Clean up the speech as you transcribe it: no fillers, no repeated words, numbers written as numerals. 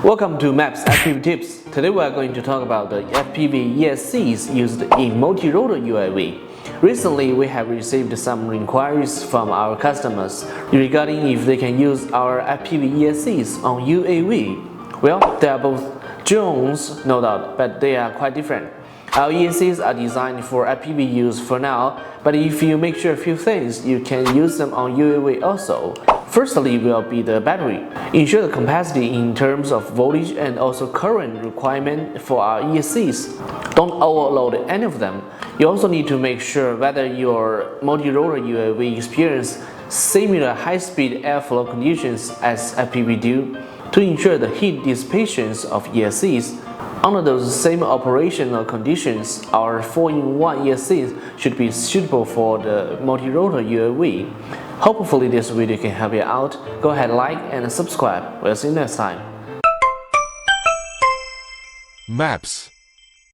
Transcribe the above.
Welcome to MEPS-FPV Tips. Today we are going to talk about the FPV ESCs used in multi-rotor UAV. Recently, we have received some inquiries from our customers regarding if they can use our FPV ESCs on UAV. Well, they are both drones, no doubt, but they are quite different. Our ESCs are designed for FPV use for now, but if you make sure a few things, you can use them on UAV also. Firstly will be the battery. Ensure the capacity in terms of voltage and also current requirement for our ESCs. Don't overload any of them. You also need to make sure whether your multi-rotor UAV experience similar high-speed airflow conditions as FPV do to ensure the heat dissipation of ESCs. Under those same operational conditions, our 4-in-1 ESCs should be suitable for the multi-rotor UAV. Hopefully this video can help you out. Go ahead, like and subscribe. We'll see you next time. MEPS